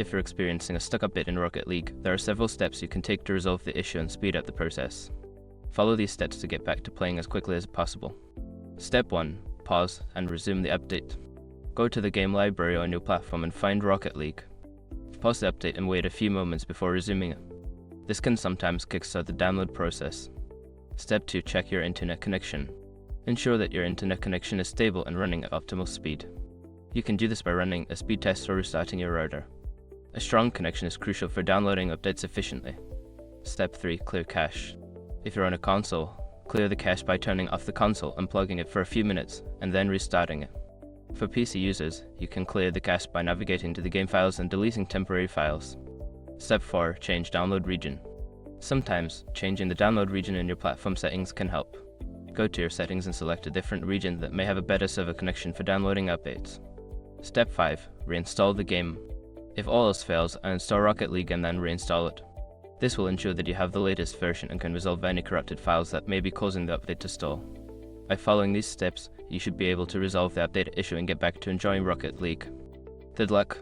If you're experiencing a stuck update in Rocket League, there are several steps you can take to resolve the issue and speed up the process. Follow these steps to get back to playing as quickly as possible. Step 1. Pause and resume the update. Go to the game library on your platform and find Rocket League. Pause the update and wait a few moments before resuming it. This can sometimes kickstart the download process. Step 2. Check your internet connection. Ensure that your internet connection is stable and running at optimal speed. You can do this by running a speed test or restarting your router. A strong connection is crucial for downloading updates efficiently. Step 3. Clear cache. If you're on a console, clear the cache by turning off the console, unplugging it for a few minutes, and then restarting it. For PC users, you can clear the cache by navigating to the game files and deleting temporary files. Step 4. Change download region. Sometimes, changing the download region in your platform settings can help. Go to your settings and select a different region that may have a better server connection for downloading updates. Step 5. Reinstall the game. If all else fails, uninstall Rocket League and then reinstall it. This will ensure that you have the latest version and can resolve any corrupted files that may be causing the update to stall. By following these steps, you should be able to resolve the update issue and get back to enjoying Rocket League. Good luck!